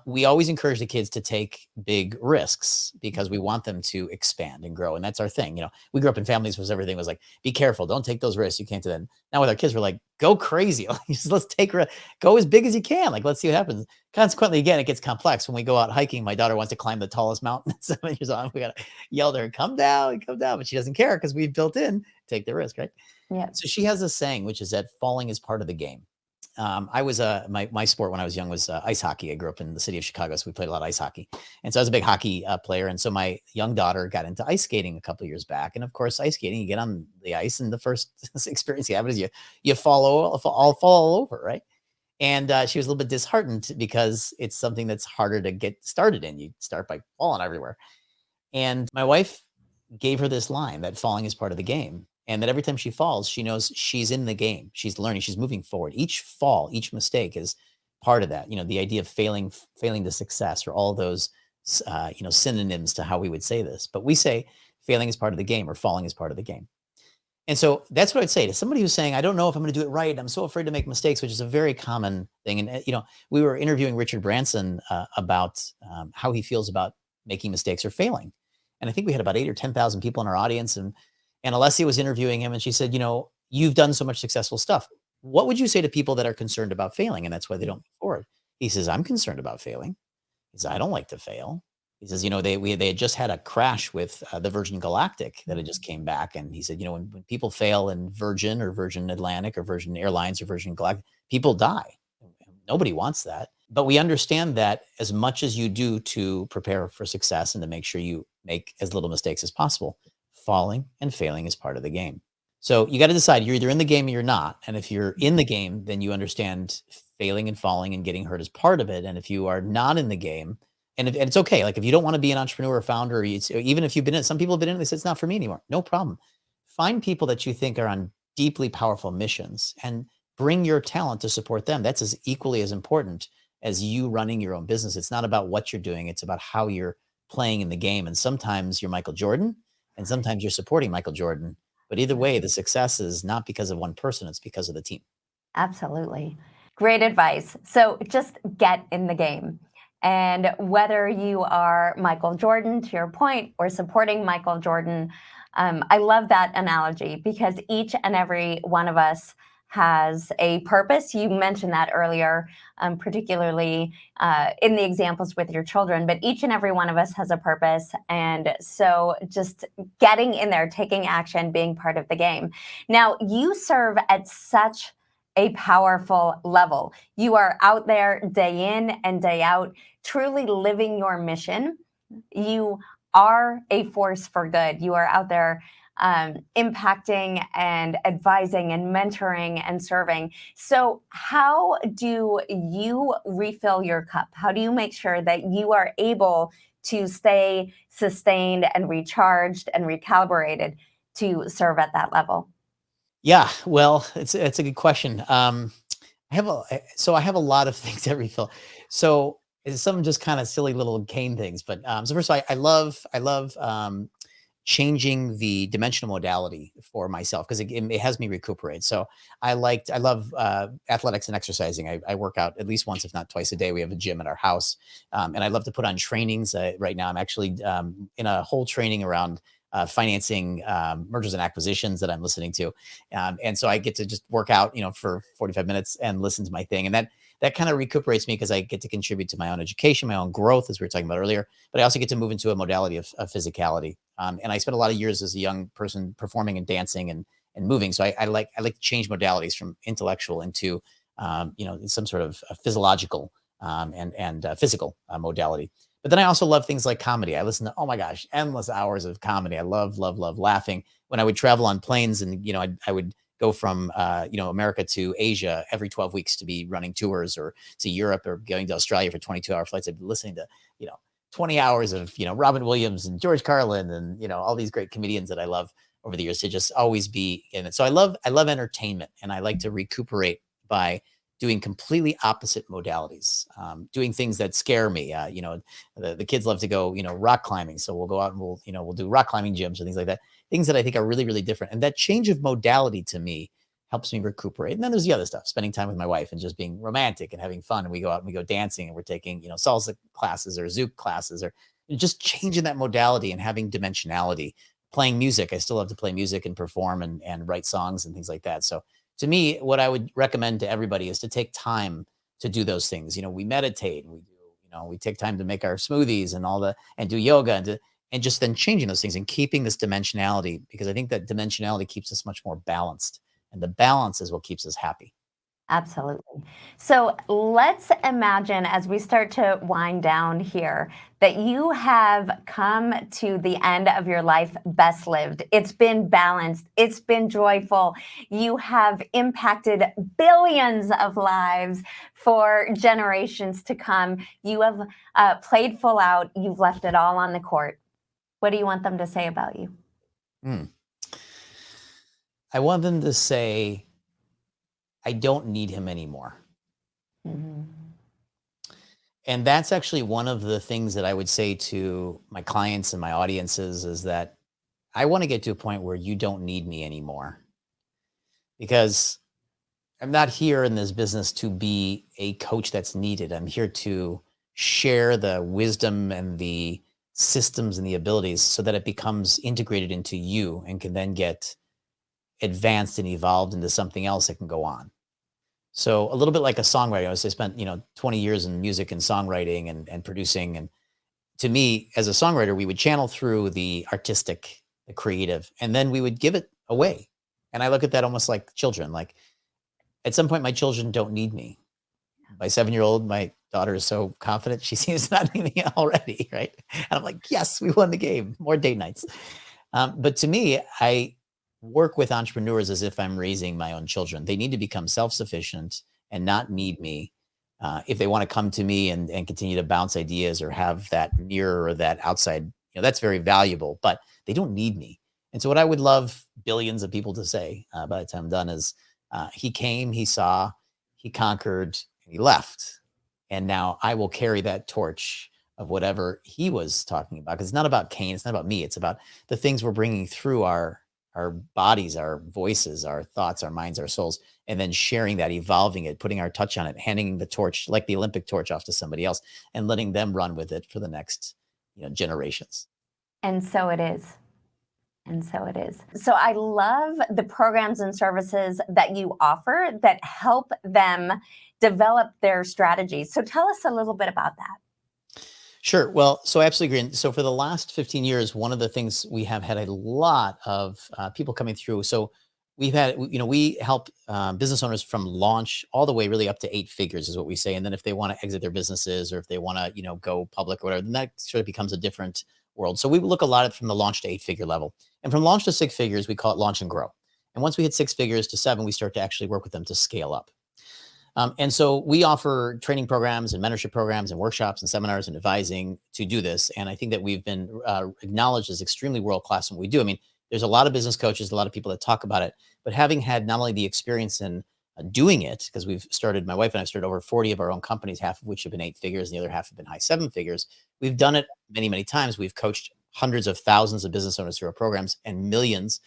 We always encourage the kids to take big risks because we want them to expand and grow. And that's our thing. We grew up in families where everything was like, be careful, don't take those risks. You can't do that. Now with our kids, we're like, go crazy. Let's take risks. Go as big as you can. Like, let's see what happens. Consequently, again, it gets complex. When we go out hiking, my daughter wants to climb the tallest mountain at 7 years old. We got to yell at her, come down, come down. But she doesn't care because we've built in, take the risk, right? Yeah. So she has a saying, which is that falling is part of the game. I was my sport when I was young was ice hockey. I grew up in the city of Chicago, so we played a lot of ice hockey, and so I was a big hockey player. And so my young daughter got into ice skating a couple of years back. And of course, ice skating, you get on the ice, and the first experience you have is you fall all over, right? And she was a little bit disheartened because it's something that's harder to get started in. You start by falling everywhere. And my wife gave her this line that falling is part of the game. And that every time she falls, she knows she's in the game. She's learning, she's moving forward. Each fall, each mistake is part of that. The idea of failing to success, or all those, synonyms to how we would say this. But we say failing is part of the game, or falling is part of the game. And so that's what I'd say to somebody who's saying, I don't know if I'm going to do it right. I'm so afraid to make mistakes, which is a very common thing. And, we were interviewing Richard Branson about how he feels about making mistakes or failing. And I think we had about 8 or 10,000 people in our audience. And Alessia was interviewing him, and she said, you've done so much successhad stuff. What would you say to people that are concerned about failing? And that's why they don't move forward. He says, I'm concerned about failing. He says, I don't like to fail. He says, they had just had a crash with the Virgin Galactic that had just came back. And he said, when people fail in Virgin or Virgin Atlantic or Virgin Airlines or Virgin Galactic, people die. Nobody wants that. But we understand that as much as you do to prepare for success and to make sure you make as little mistakes as possible, falling and failing is part of the game. So you got to decide, you're either in the game or you're not. And if you're in the game, then you understand failing and falling and getting hurt is part of it. And if you are not in the game, and it's okay. Like if you don't want to be an entrepreneur or founder, even if you've been in it, some people have been in it, they said, it's not for me anymore. No problem. Find people that you think are on deeply powerful missions and bring your talent to support them. That's as equally as important as you running your own business. It's not about what you're doing. It's about how you're playing in the game. And sometimes you're Michael Jordan, and sometimes you're supporting Michael Jordan. But either way, the success is not because of one person, it's because of the team. Absolutely. Great advice. So just get in the game. And whether you are Michael Jordan, to your point, or supporting Michael Jordan, I love that analogy because each and every one of us has a purpose. You mentioned that earlier, particularly in the examples with your children, but each and every one of us has a purpose. And so just getting in there, taking action, being part of the game. Now, you serve at such a powerful level. You are out there day in and day out, truly living your mission. You are a force for good. You are out there impacting and advising and mentoring and serving. So how do you refill your cup? How do you make sure that you are able to stay sustained and recharged and recalibrated to serve at that level? Yeah, well, it's a good question. I have a lot of things that refill. So it's some just kind of silly little Kane things, but so first of all, I love changing the dimensional modality for myself because it has me recuperate. So I love athletics and exercising. I work out at least once, if not twice a day. We have a gym at our house, and I love to put on trainings. Right now, I'm actually in a whole training around financing mergers and acquisitions that I'm listening to. And so I get to just work out, for 45 minutes and listen to my thing. And that kind of recuperates me because I get to contribute to my own education, my own growth, as we were talking about earlier, but I also get to move into a modality of physicality. And I spent a lot of years as a young person performing and dancing and moving. So I like to change modalities from intellectual into, some sort of physiological and physical modality. But then I also love things like comedy. I listen to, oh my gosh, endless hours of comedy. I love, love, love laughing. When I would travel on planes and, I would go from, America to Asia every 12 weeks to be running tours, or to Europe, or going to Australia for 22-hour flights. I'd be listening to, 20 hours of, Robin Williams and George Carlin and, all these great comedians that I love over the years, to just always be in it. So I love entertainment, and I like to recuperate by doing completely opposite modalities, doing things that scare me. The kids love to go, rock climbing. So we'll go out and we'll do rock climbing gyms or things like that. Things that I think are really, really different. And that change of modality to me helps me recuperate. And then there's the other stuff, spending time with my wife and just being romantic and having fun. And we go out and we go dancing, and we're taking, salsa classes or zouk classes, or just changing that modality and having dimensionality. Playing music. I still love to play music and perform and write songs and things like that. So to me, what I would recommend to everybody is to take time to do those things. We meditate, and we do, we take time to make our smoothies and and do yoga, and just then changing those things and keeping this dimensionality, because I think that dimensionality keeps us much more balanced, and the balance is what keeps us happy. Absolutely. So let's imagine, as we start to wind down here, that you have come to the end of your life best lived. It's been balanced. It's been joyful. You have impacted billions of lives for generations to come. You have played full out. You've left it all on the court. What do you want them to say about you? Hmm. I want them to say, I don't need him anymore. Mhm. And that's actually one of the things that I would say to my clients and my audiences, is that I want to get to a point where you don't need me anymore, because I'm not here in this business to be a coach that's needed. I'm here to share the wisdom and the systems and the abilities so that it becomes integrated into you and can then get advanced and evolved into something else that can go on. So a little bit like a songwriter. I spent, 20 years in music and songwriting and producing. And to me, as a songwriter, we would channel through the artistic, the creative, and then we would give it away. And I look at that almost like children. Like, at some point, my children don't need me. My 7-year-old, my daughter is so confident. She seems to not need me already. Right. And I'm like, yes, we won the game. More date nights. But to me, I work with entrepreneurs as if I'm raising my own children. They need to become self-sufficient and not need me. If they want to come to me and continue to bounce ideas or have that mirror or that outside, that's very valuable, but they don't need me. And so what I would love billions of people to say by the time I'm done is, he came, he saw, he conquered, and he left. And now I will carry that torch of whatever he was talking about. Because it's not about Kane, it's not about me. It's about the things we're bringing through our bodies, our voices, our thoughts, our minds, our souls, and then sharing that, evolving it, putting our touch on it, handing the torch, like the Olympic torch, off to somebody else, and letting them run with it for the next, generations. And so it is. And so it is. So I love the programs and services that you offer that help them develop their strategies. So tell us a little bit about that. Sure. Well, so I absolutely agree. And so for the last 15 years, one of the things we have had a lot of people coming through. So we've had, we help business owners from launch all the way really up to 8 figures is what we say. And then if they want to exit their businesses, or if they want to, go public or whatever, then that sort of becomes a different world. So we look a lot at from the launch to 8 figure level. And from launch to 6 figures, we call it launch and grow. And once we hit 6 figures to 7, we start to actually work with them to scale up. And so we offer training programs and mentorship programs and workshops and seminars and advising to do this. And I think that we've been acknowledged as extremely world-class in what we do. I mean, there's a lot of business coaches, a lot of people that talk about it, but having had not only the experience in doing it, because my wife and I have started over 40 of our own companies, half of which have been 8 figures and the other half have been high 7 figures. We've done it many, many times. We've coached hundreds of thousands of business owners through our programs, and millions,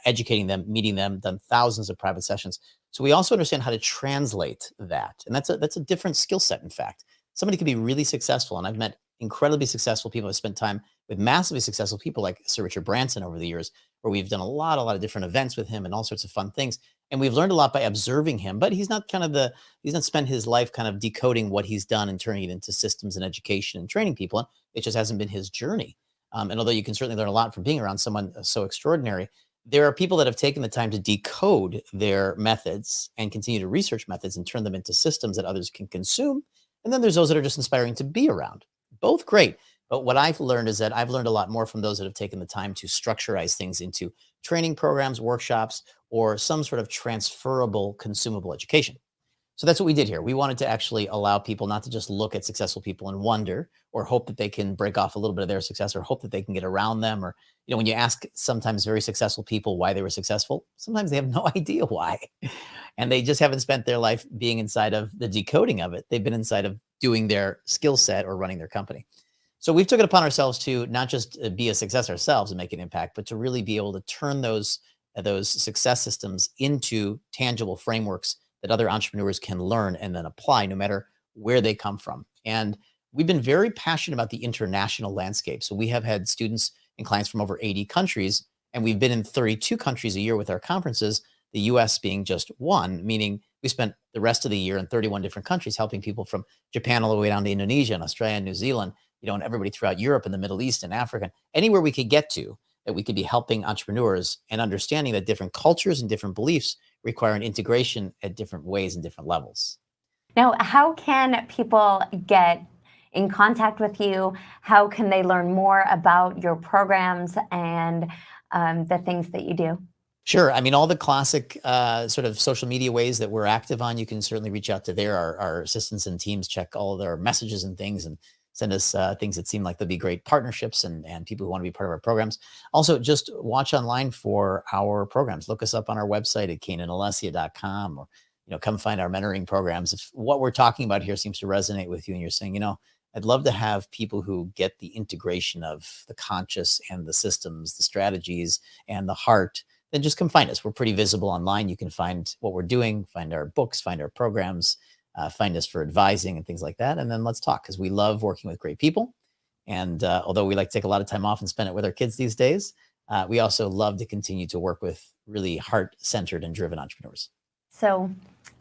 educating them, meeting them, done thousands of private sessions. So we also understand how to translate that. And that's a different skill set. In fact, somebody could be really successful. And I've met incredibly successful people. I've spent time with massively successful people like Sir Richard Branson over the years, where we've done a lot of different events with him and all sorts of fun things. And we've learned a lot by observing him, but he's not spent his life kind of decoding what he's done and turning it into systems and education and training people. And it just hasn't been his journey. And although you can certainly learn a lot from being around someone so extraordinary, there are people that have taken the time to decode their methods and continue to research methods and turn them into systems that others can consume. And then there's those that are just inspiring to be around. Both great. But what I've learned is that I've learned a lot more from those that have taken the time to structureize things into training programs, workshops, or some sort of transferable, consumable education. So that's what we did here. We wanted to actually allow people not to just look at successful people and wonder or hope that they can break off a little bit of their success or hope that they can get around them. Or, when you ask sometimes very successful people why they were successful, sometimes they have no idea why. And they just haven't spent their life being inside of the decoding of it. They've been inside of doing their skill set or running their company. So we've took it upon ourselves to not just be a success ourselves and make an impact, but to really be able to turn those success systems into tangible frameworks that other entrepreneurs can learn and then apply no matter where they come from. And we've been very passionate about the international landscape. So we have had students and clients from over 80 countries, and we've been in 32 countries a year with our conferences, the US being just one, meaning we spent the rest of the year in 31 different countries helping people from Japan all the way down to Indonesia and Australia and New Zealand, and everybody throughout Europe and the Middle East and Africa, anywhere we could get to, that we could be helping entrepreneurs and understanding that different cultures and different beliefs require an integration at different ways and different levels. Now, how can people get in contact with you? How can they learn more about your programs and the things that you do? Sure. I mean, all the classic sort of social media ways that we're active on, you can certainly reach out to there. Our assistants and teams check all of their messages and things and send us things that seem like they'll be great partnerships and people who want to be part of our programs. Also, just watch online for our programs. Look us up on our website at kanealessia.com or, come find our mentoring programs. If what we're talking about here seems to resonate with you and you're saying, I'd love to have people who get the integration of the conscious and the systems, the strategies and the heart, then just come find us. We're pretty visible online. You can find what we're doing, find our books, find our programs, find us for advising and things like that. And then let's talk, because we love working with great people. And although we like to take a lot of time off and spend it with our kids these days, we also love to continue to work with really heart-centered and driven entrepreneurs. So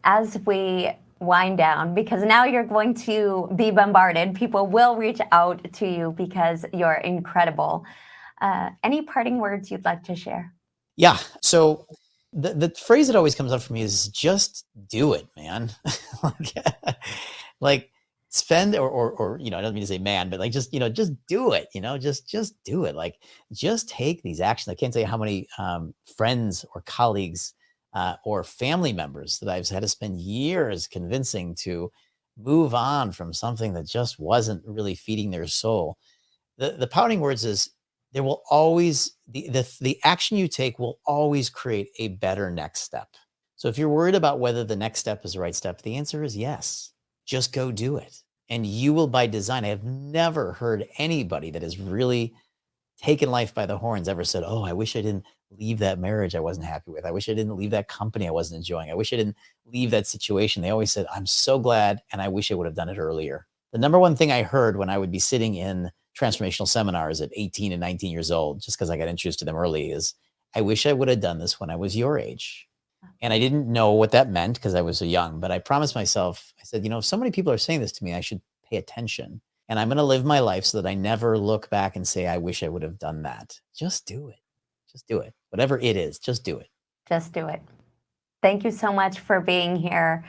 as we wind down, because now you're going to be bombarded, people will reach out to you because you're incredible. Any parting words you'd like to share? Yeah. So the phrase that always comes up for me is just do it, man. like, like spend or I don't mean to say man, but like just do it, just do it. Like just take these actions. I can't tell you how many friends or colleagues or family members that I've had to spend years convincing to move on from something that just wasn't really feeding their soul. The pouting words is there will always the action you take will always create a better next step. So if you're worried about whether the next step is the right step, the answer is yes. Just go do it. And you will by design. I have never heard anybody that has really taken life by the horns ever said, "Oh, I wish I didn't leave that marriage I wasn't happy with. I wish I didn't leave that company I wasn't enjoying. I wish I didn't leave that situation." They always said, "I'm so glad and I wish I would have done it earlier." The number one thing I heard when I would be sitting in transformational seminars at 18 and 19 years old, just because I got introduced to them early, is, "I wish I would have done this when I was your age." And I didn't know what that meant because I was so young, but I promised myself, I said, if so many people are saying this to me, I should pay attention. And I'm going to live my life so that I never look back and say, "I wish I would have done that." Just do it. Just do it. Whatever it is, just do it. Just do it. Thank you so much for being here.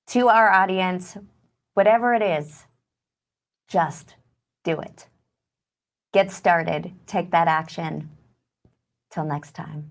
To our audience, whatever it is, just do it. Get started. Take that action. Till next time.